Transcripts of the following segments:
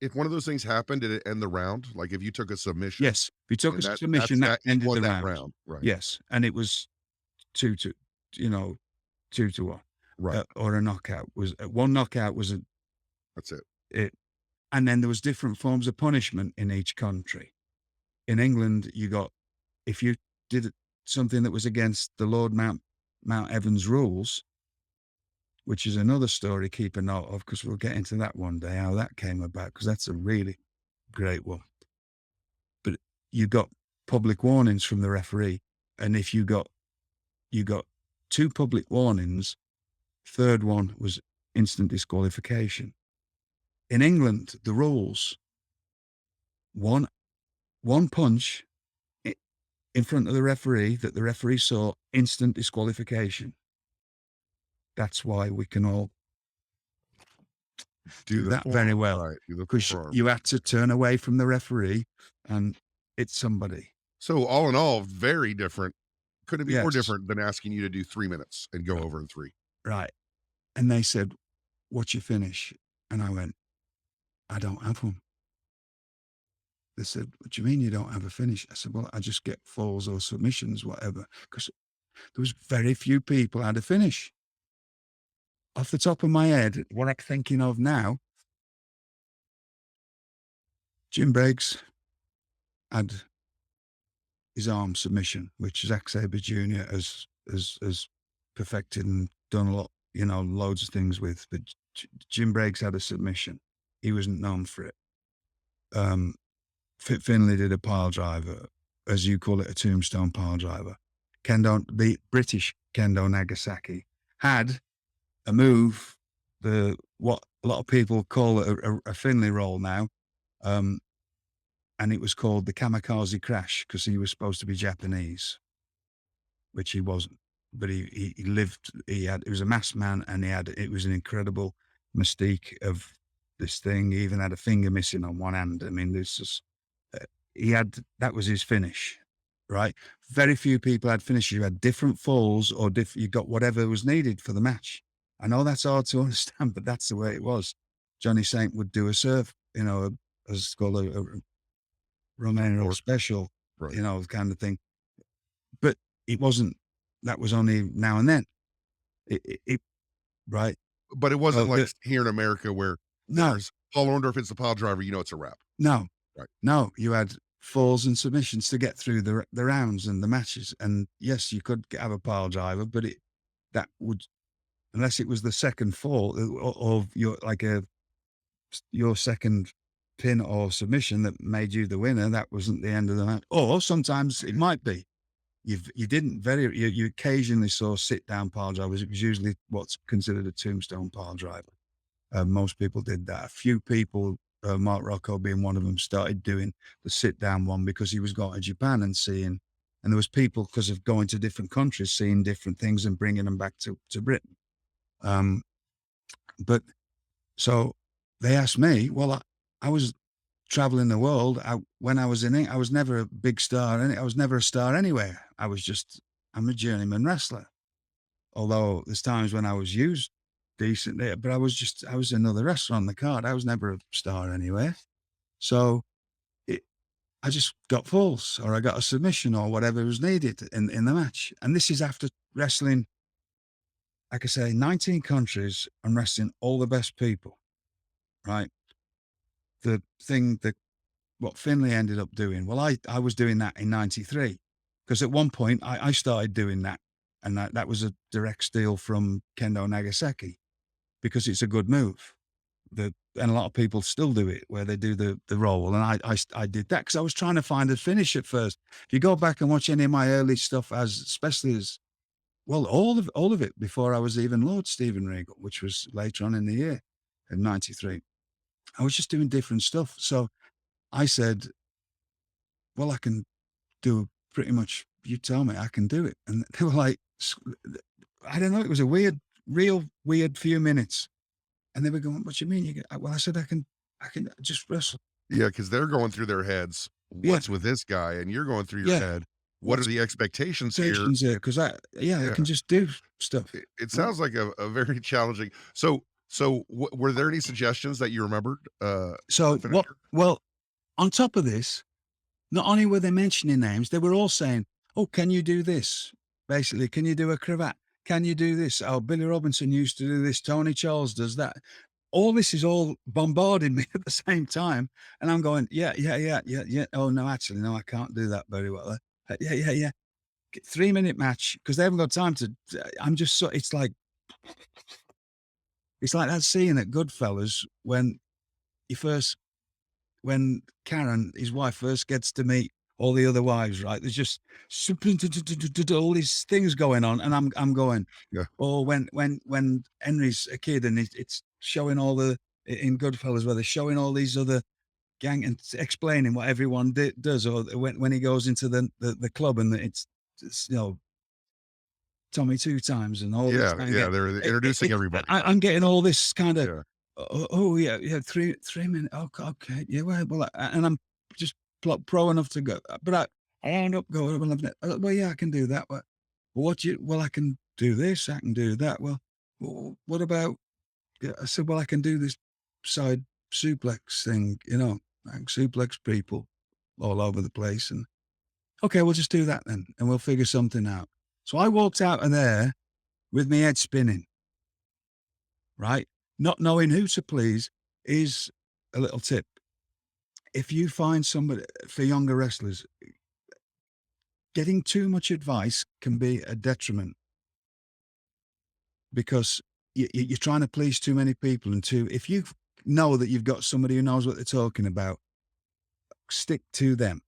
if one of those things happened, did it end the round? Like, if you took a submission Yes, if you took a and submission, that you ended won the that round. round, right? Yes, and it was 2 to, you know, 2 to 1, Right. or a knockout was, 1 knockout was That's it. it. And then there was different forms of punishment in each country. In England, you got, if you did something that was against the Lord Mount Evans rules, which is another story, keep a note of, because we'll get into that one day, how that came about, because that's a really great one. But you got public warnings from the referee, and if you got 2 public warnings, third one was instant disqualification. In England, the rules, one one punch in front of the referee that the referee saw, instant disqualification. That's why we can all Do do the that very forearm, well, right, do the because forearm. you had to turn away from the referee and hit somebody. So, all in all, very different. Couldn't be more Yes. different than asking you to do 3 minutes and go Right. over in 3. Right. And they said, "What's your finish?" And I went, "I don't have one." They said, "What do you mean you don't have a finish?" I said, "Well, I just get falls or submissions, whatever." Because there was very few people had a finish. Off the top of my head, what I'm thinking of now, Jim Briggs had his arm submission, which Zack Sabre Jr. has perfected and done a lot, loads of things with. But Jim Briggs had a submission. He wasn't known for it. Finley did a pile driver, as you call it, a tombstone pile driver. The British Kendo Nagasaki had a move, what a lot of people call it a Finley roll now, and it was called the kamikaze crash because he was supposed to be Japanese, which he wasn't. But he lived. He was a masked man, and it was an incredible mystique of this thing. He even had a finger missing on one hand. I mean, this is that was his finish, right? Very few people had finishes. You had different falls, or you got whatever was needed for the match. I know that's hard to understand, but that's the way it was. Johnny Saint would do a serve, as it's called a Romano Or special, right. kind of thing. But it wasn't. That was only now and then. It right. But it wasn't So like here in America where no, there's Paul Orndorff hits the pile driver, it's a wrap. no, Right. no. You had falls and submissions to get through the rounds and the matches. And yes, you could have a pile driver, but that would, unless it was the second fall of your second pin or submission that made you the winner, that wasn't the end of the match. Or sometimes it might be. You occasionally saw sit down pile drivers. It was usually what's considered a tombstone pile driver. Most people did that. A few people, Mark Rocco being one of them, started doing the sit down one because he was going to Japan and seeing, and there was people, because of going to different countries, seeing different things and bringing them back to Britain. Um, but so they asked me, well, I was traveling the world. When I was in it, I was never a big star. I was never a star anywhere. I'm a journeyman wrestler. Although there's times when I was used decently, but I was another wrestler on the card. I was never a star anywhere. So it, I just got falls, or I got a submission, or whatever was needed in the match. And this is after wrestling, like I say, 19 countries and wrestling all the best people, right? The thing that what Finley ended up doing, well, I was doing that in 93, because at one point I started doing that, and that was a direct steal from Kendo Nagasaki, because it's a good move. And a lot of people still do it, where they do the roll. And I did that because I was trying to find a finish at first. If you go back and watch any of my early stuff, especially as well, all of it before I was even Lord Stephen Regal, which was later on in the year in 93, I was just doing different stuff. So I said, well, I can do pretty much, you tell me, I can do it. And they were like, I don't know, it was a real weird few minutes. And they were going, what do you mean? Well, I said, I can just wrestle. Yeah, because they're going through their heads, Yeah. "What's with this guy?" And you're going through your Yeah. head, "What are What's the expectations here?" stations there? Because I Yeah. can just do stuff. It Right. sounds like a very challenging. So, So, were there any suggestions that you remembered, for So the what? finisher? Well, on top of this, not only were they mentioning names, they were all saying, "Oh, can you do this?" Basically, "Can you do a cravat? Can you do this? Oh, Billy Robinson used to do this. Tony Charles does that." All this is all bombarding me at the same time, and I'm going, "Yeah, yeah, yeah, yeah, yeah. Oh no, actually, no, I can't do that very well. Yeah, yeah, yeah. 3 minute match because they haven't got time to. I'm just so. It's like that scene at Goodfellas when he first when Karen, his wife, first gets to meet all the other wives, right? There's just all these things going on, and I'm going, Yeah. oh, when Henry's a kid and it's showing all the in Goodfellas where they're showing all these other gang and explaining what everyone does, or when he goes into the club and it's Tommy two times and all this. Yeah, yeah, they're introducing everybody. I'm getting all this kind of, Yeah. oh yeah, yeah, 3 minutes. Oh, okay, yeah, well, and I'm just pro enough to go, but I end up going, well, well, yeah, I can do that. Well, I can do this, I can do that. Well, what about? Yeah, I said, well, I can do this side suplex thing, I can suplex people all over the place, and okay, we'll just do that then, and we'll figure something out. So I walked out of there with my head spinning, right? Not knowing who to please is a little tip. If you find somebody for younger wrestlers, getting too much advice can be a detriment because you're trying to please too many people. And if you know that you've got somebody who knows what they're talking about, stick to them,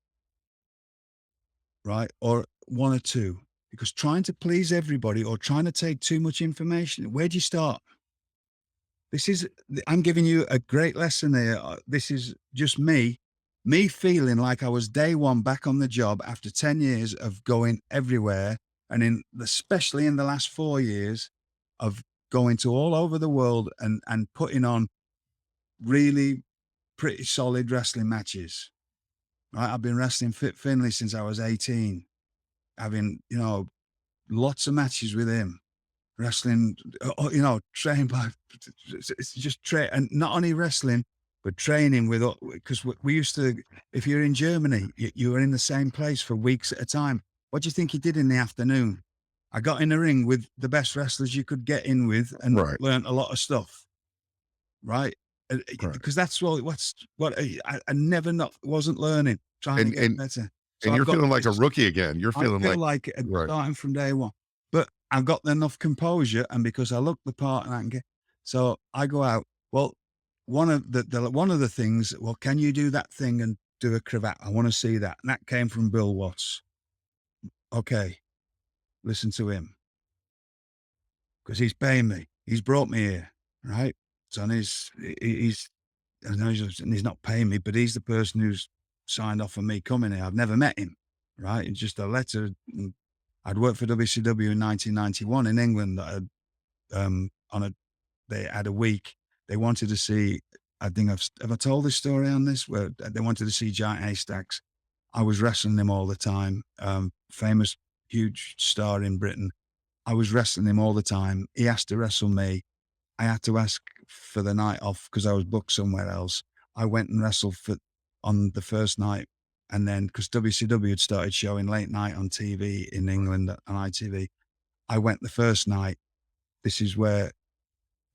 right? Or one or two, because trying to please everybody or trying to take too much information, where do you start? This is I'm giving you a great lesson here. This is just me feeling like I was day one back on the job after 10 years of going everywhere. And especially in the last 4 years of going to all over the world and putting on really pretty solid wrestling matches. Right. I've been wrestling Fit Finley since I was 18, having, lots of matches with him. Wrestling, trained by it's just and not only wrestling, but training with because we used to. If you're in Germany, you were in the same place for weeks at a time. What do you think he did in the afternoon? I got in the ring with the best wrestlers you could get in with, and Right, learned a lot of stuff. Right, right. because that's what I never not wasn't learning, trying to And get and better. So and I've you're got feeling like a this. rookie again. You're I feeling feel like like right. starting from day one, but I've got enough composure, and because I look the part and I can get, so I go out. Well, one of the things. Well, can you do that thing and do a cravat? I want to see that. And that came from Bill Watts. Okay, listen to him because he's paying me. He's brought me here, right? So and he's I know he's not paying me, but he's the person who's signed off on me coming here. I've never met him, right? It's just a letter. I'd worked for WCW in 1991 in England. On a They had a week. They wanted to see. I think have I told this story on this where they wanted to see Giant Haystacks. I was wrestling him all the time. Famous, huge star in Britain. I was wrestling him all the time. He asked to wrestle me. I had to ask for the night off because I was booked somewhere else. I went and wrestled on the first night, and then because WCW had started showing late night on TV in England on ITV, I went the first night. This is where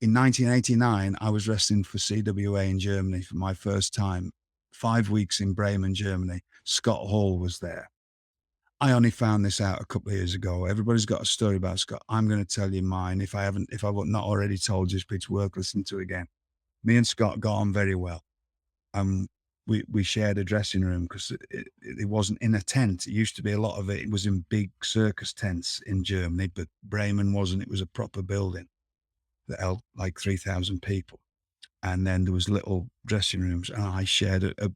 in 1989 I was wrestling for CWA in Germany for my first time. 5 weeks in Bremen, Germany. Scott Hall was there. I only found this out a couple of years ago. Everybody's got a story about Scott. I'm going to tell you mine. If I've not already told you, it's worth listening to again. Me and Scott got on very well. We shared a dressing room because it wasn't in a tent. It used to be a lot of it. It was in big circus tents in Germany, but Bremen wasn't. It was a proper building that held like 3,000 people. And then there was little dressing rooms. And I shared a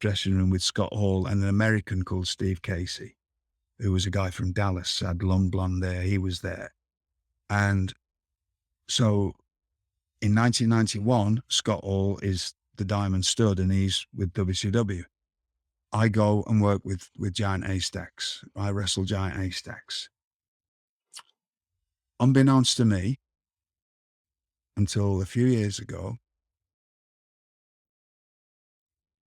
dressing room with Scott Hall and an American called Steve Casey, who was a guy from Dallas, had long blonde hair. He was there. And so in 1991, Scott Hall is the Diamond Stud and he's with WCW. I go and work with Giant Haystacks. I wrestle Giant Haystacks. Unbeknownst to me, until a few years ago.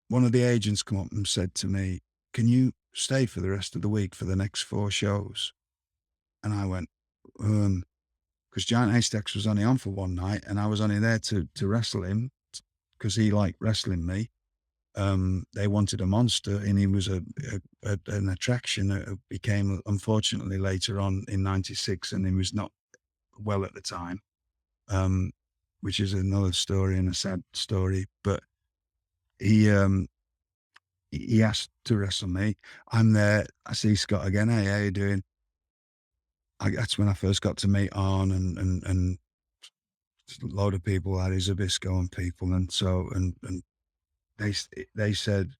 One of the agents come up and said to me, "Can you stay for the rest of the week for the next 4 shows?" And I went, because Giant Haystacks was only on for one night, and I was only there to wrestle him because he liked wrestling me. They wanted a monster, and he was an attraction. Became, unfortunately, later on in '96, and he was not well at the time, um, which is another story and a sad story. But he um, he asked to wrestle me. I'm there. I see Scott again. Hey, how you doing? That's when I first got to meet Arn and a load of people, Harry Zabisco and people, and so and they said,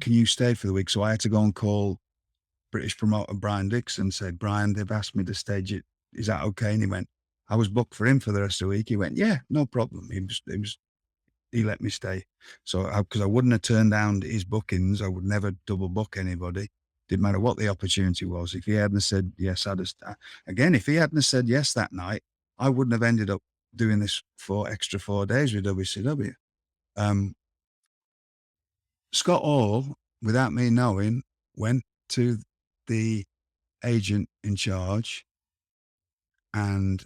"Can you stay for the week?" So I had to go and call British promoter Brian Dixon. Said, "Brian, they've asked me to stage it. Is that okay?" And he went, "I was booked for him for the rest of the week." He went, "Yeah, no problem." He let me stay. So because I wouldn't have turned down his bookings, I would never double book anybody. Didn't matter what the opportunity was. If he hadn't said yes, again. If he hadn't said yes that night, I wouldn't have ended up doing this for extra 4 days with WCW. Um, Scott Hall, without me knowing, went to the agent in charge and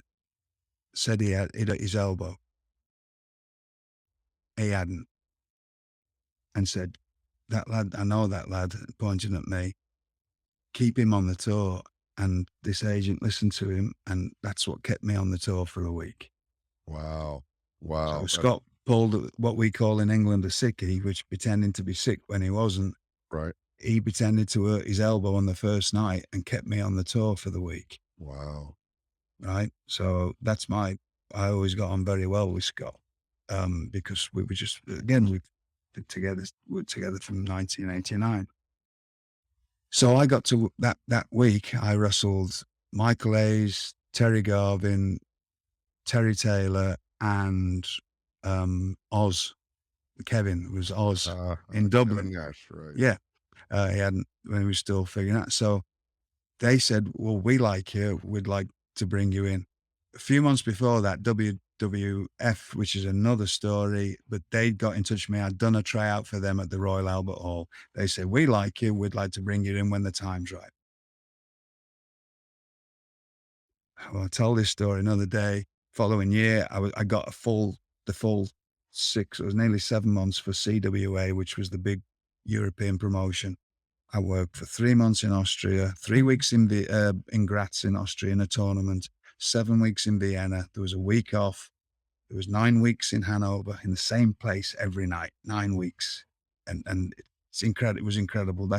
said he'd hit his elbow. He hadn't, and said, "That lad, I know that lad," pointing at me. "Keep him on the tour." And this agent listened to him, and that's what kept me on the tour for a week. Wow. So Wow. Scott pulled what we call in England a sickie, which pretending to be sick when he wasn't. Right. He pretended to hurt his elbow on the first night and kept me on the tour for the week, Wow. right? So I always got on very well with Scott, because we were just, again, we're together from 1989. So I got to that week, I wrestled Michael Hayes, Terry Garvin, Terry Taylor, and Oz. Kevin. It was Oz in Kevin Dublin. Nash, right. Yeah, he hadn't when he was still figuring out. So they said, "Well, we like you. We'd like to bring you in." A few months before that, WWF, which is another story, but they got in touch with me. I'd done a tryout for them at the Royal Albert Hall. They said, "We like you. We'd like to bring you in when the time's right." Well, I'll tell this story another day. Following year, I got the full 6, it was nearly 7 months for CWA, which was the big European promotion. I worked for 3 months in Austria, 3 weeks in Graz in Austria in a tournament, 7 weeks in Vienna. There was a week off. There was 9 weeks in Hanover in the same place every night, 9 weeks. And it's incredible. It was incredible.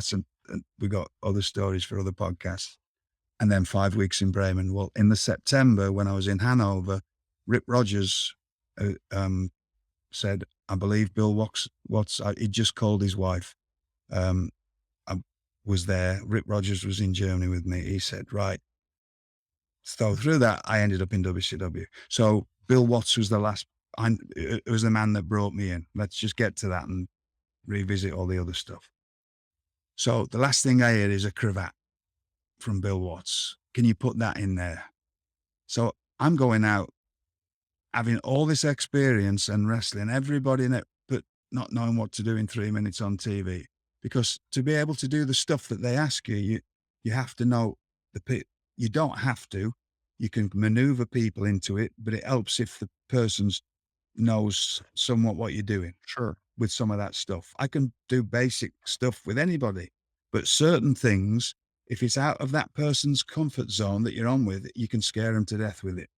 We got other stories for other podcasts. And then 5 weeks in Bremen. Well, in the September when I was in Hanover, Rip Rogers said, I believe Bill Watts, he'd just called his wife. I was there. Rip Rogers was in Germany with me. He said, right. So through that, I ended up in WCW. So Bill Watts was it was the man that brought me in. Let's just get to that and revisit all the other stuff. So the last thing I hear is a cravat from Bill Watts. Can you put that in there? So I'm going out having all this experience and wrestling everybody in it, but not knowing what to do in 3 minutes on TV. Because to be able to do the stuff that they ask you have to know you don't have to. You can maneuver people into it, but it helps if the person knows somewhat what you're doing Sure. with some of that stuff. I can do basic stuff with anybody, but certain things, if it's out of that person's comfort zone that you're on with, you can scare them to death with it.